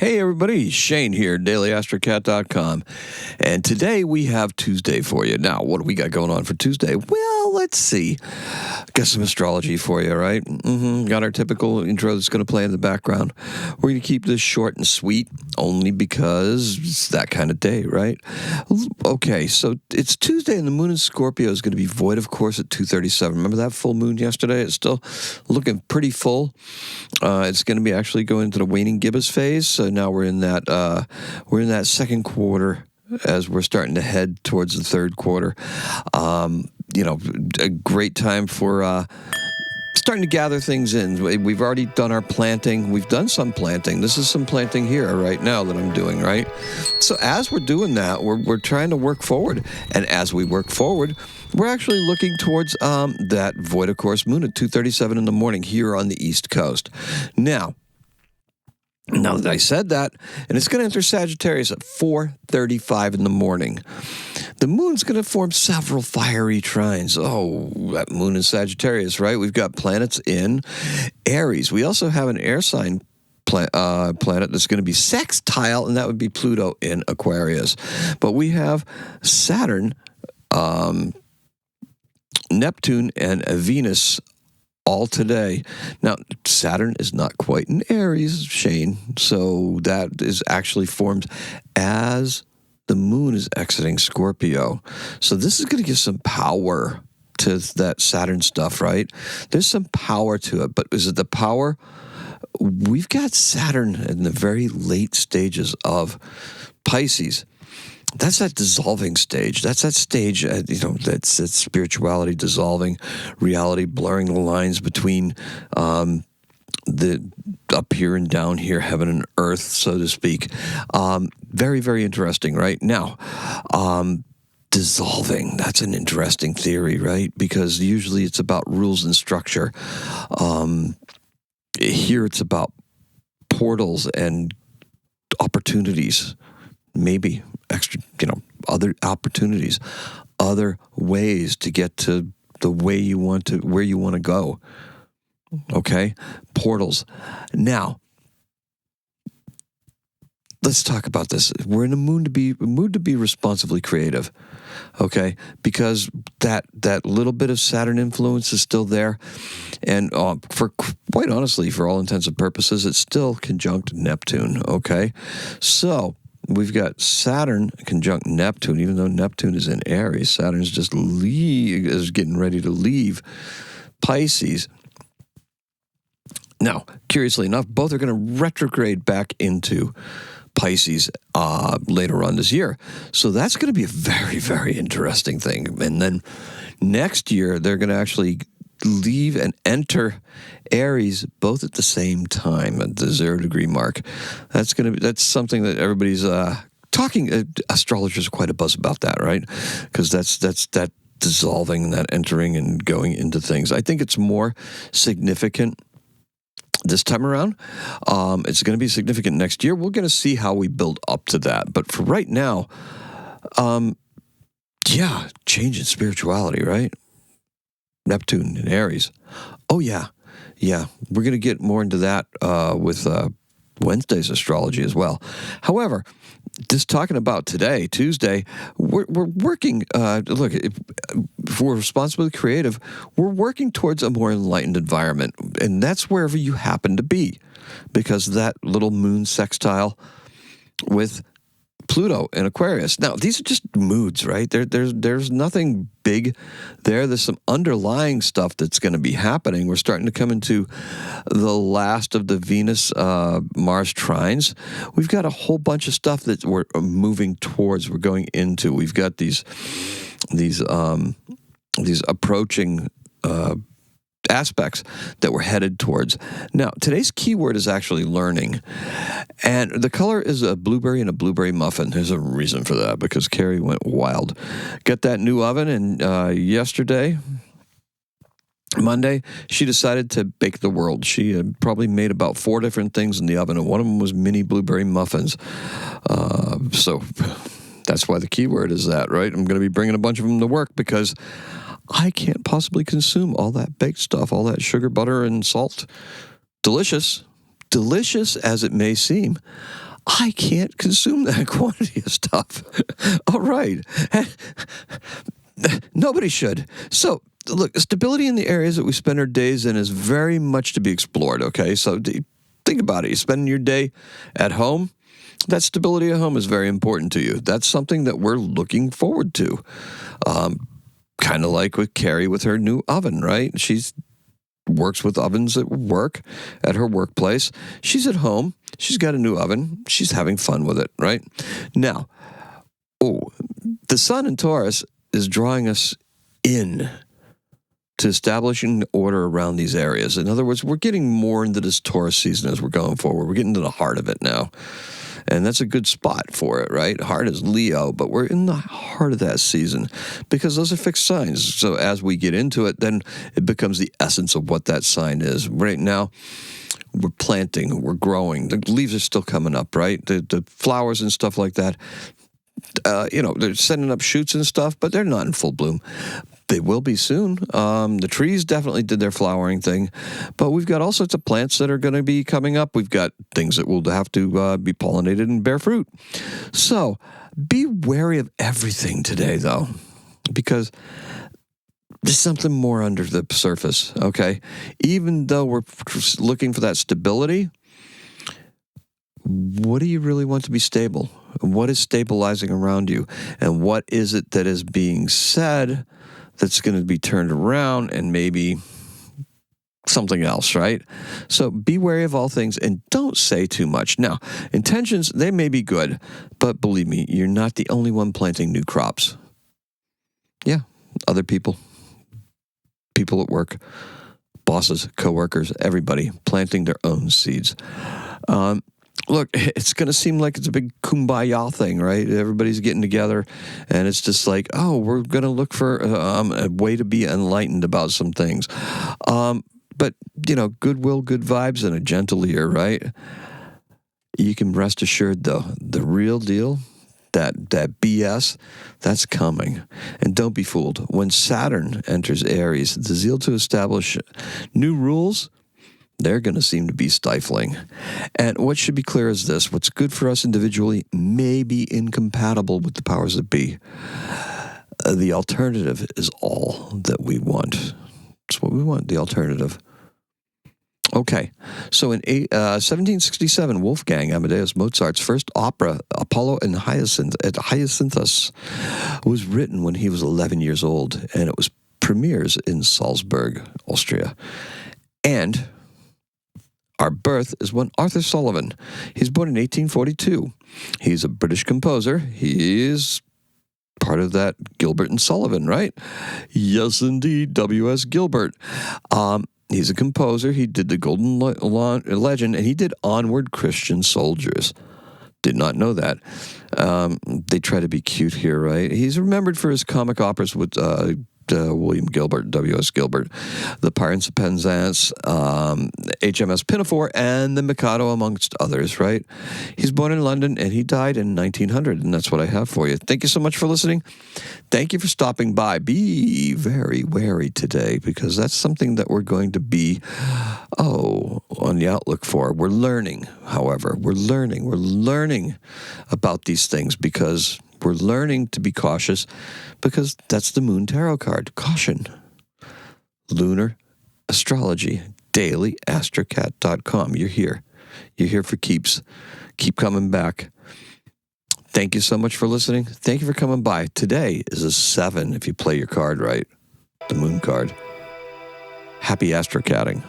Hey everybody, Shane here, daily-astrocat.com. And today we have Tuesday for you. Now, what do we got going on for Tuesday? Well, let's see. Got some astrology for you, right? Got our typical intro that's going to play in the background. We're going to keep this short and sweet, only because it's that kind of day, right? Okay, so it's Tuesday and the moon in Scorpio is going to be void, of course, at 2:37. Remember that full moon yesterday? It's still looking pretty full. It's going to be actually going into the waning gibbous phase. So now we're in that second quarter as we're starting to head towards the third quarter. A great time for starting to gather things in. We've already done our planting. We've done some planting. This is some planting here right now that I'm doing, right? So as we're doing that, we're trying to work forward. And as we work forward, we're actually looking towards that void, of course, moon at 2:37 in the morning here on the East Coast. Now that I said that, and it's going to enter Sagittarius at 4:35 in the morning. The moon's going to form several fiery trines. Oh, that moon in Sagittarius, right? We've got planets in Aries. We also have an air sign planet that's going to be sextile, and that would be Pluto in Aquarius. But we have Saturn, Neptune, and Venus all today. Now, Saturn is not quite in Aries, Shane, so that is actually formed as the moon is exiting Scorpio. So this is going to give some power to that Saturn stuff, right? There's some power to it, but is it the power? We've got Saturn in the very late stages of Pisces. That's that dissolving stage. That's that stage, that's spirituality dissolving, reality blurring the lines between the up here and down here, heaven and earth, so to speak. Very, very interesting, right? Now, dissolving, that's an interesting theory, right? Because usually it's about rules and structure. Here it's about portals and opportunities, maybe extra, other opportunities, other ways to get to the way you want to, where you want to go. Okay? Portals. Now, let's talk about this. We're in a mood to be responsibly creative. Okay? Because that little bit of Saturn influence is still there. And for quite honestly, for all intents and purposes, it's still conjunct Neptune. Okay? So, we've got Saturn conjunct Neptune, even though Neptune is in Aries. Saturn's is getting ready to leave Pisces. Now, curiously enough, both are going to retrograde back into Pisces later on this year. So that's going to be a very, very interesting thing. And then next year, they're going to actually leave and enter Aries both at the same time at the 0 degree mark. That's something that everybody's talking. Astrologers are quite a buzz about that, right? Because that's that dissolving, that entering and going into things. I think it's more significant this time around. It's going to be significant next year. We're going to see how we build up to that. But for right now, change in spirituality, right? Neptune in Aries. Oh, yeah. Yeah, we're going to get more into that with Wednesday's astrology as well. However, just talking about today, Tuesday, we're working, look, if we're responsibly creative, we're working towards a more enlightened environment. And that's wherever you happen to be, because that little moon sextile with Pluto in Aquarius. Now, these are just moods, right? There's nothing big there. There's some underlying stuff that's going to be happening. We're starting to come into the last of the Venus-Mars trines. We've got a whole bunch of stuff that we're moving towards. We're going into. We've got these approaching aspects that we're headed towards. Now, today's keyword is actually learning. And the color is a blueberry and a blueberry muffin. There's a reason for that, because Carrie went wild. Got that new oven, and yesterday, Monday, she decided to bake the world. She had probably made about 4 different things in the oven, and one of them was mini blueberry muffins. So that's why the keyword is that, right? I'm going to be bringing a bunch of them to work, because I can't possibly consume all that baked stuff, all that sugar, butter, and salt. Delicious as it may seem, I can't consume that quantity of stuff. All right. Nobody should. So, look, stability in the areas that we spend our days in is very much to be explored, okay? So think about it. You're spending your day at home. That stability at home is very important to you. That's something that we're looking forward to. Kind of like with Carrie with her new oven, right? She's works with ovens at work, at her workplace. She's at home. She's got a new oven. She's having fun with it, right? Now, the sun in Taurus is drawing us in to establishing order around these areas. In other words, we're getting more into this Taurus season as we're going forward. We're getting to the heart of it now. And that's a good spot for it, right? Heart is Leo, but we're in the heart of that season because those are fixed signs. So as we get into it, then it becomes the essence of what that sign is. Right now, we're planting, we're growing. The leaves are still coming up, right? The flowers and stuff like that, they're sending up shoots and stuff, but they're not in full bloom. They will be soon. The trees definitely did their flowering thing, but we've got all sorts of plants that are going to be coming up. We've got things that will have to be pollinated and bear fruit. So be wary of everything today, though, because there's something more under the surface, okay? Even though we're looking for that stability, what do you really want to be stable? What is stabilizing around you? And what is it that is being said that's going to be turned around and maybe something else, right? So be wary of all things and don't say too much. Now, intentions, they may be good, but believe me, you're not the only one planting new crops. Yeah, other people at work, bosses, coworkers, everybody planting their own seeds. Look, it's going to seem like it's a big kumbaya thing, right? Everybody's getting together, and it's just like, we're going to look for a way to be enlightened about some things. But, goodwill, good vibes, and a gentle ear, right? You can rest assured, though, the real deal, that BS, that's coming. And don't be fooled. When Saturn enters Aries, the zeal to establish new rules, they're going to seem to be stifling. And what should be clear is this: what's good for us individually may be incompatible with the powers that be. The alternative is all that we want. It's what we want, the alternative. Okay, so in 1767, Wolfgang Amadeus Mozart's first opera, Apollo and Hyacinthus, was written when he was 11 years old, and it was premieres in Salzburg, Austria. And our birth is when Arthur Sullivan. He's born in 1842. He's a British composer. He is part of that Gilbert and Sullivan, right? Yes, indeed, W.S. Gilbert. He's a composer. He did the Golden Legend, and he did Onward Christian Soldiers. Did not know that. They try to be cute here, right? He's remembered for his comic operas with William Gilbert, W.S. Gilbert, The Pirates of Penzance, HMS Pinafore, and The Mikado, amongst others, right? He's born in London, and he died in 1900, and that's what I have for you. Thank you so much for listening. Thank you for stopping by. Be very wary today, because that's something that we're going to be, on the outlook for. We're learning, however. We're learning about these things, because we're learning to be cautious, because that's the Moon Tarot card. Caution. Lunar Astrology. daily-astrocat.com. You're here. You're here for keeps. Keep coming back. Thank you so much for listening. Thank you for coming by. Today is a 7 if you play your card right. The Moon card. Happy astrocatting.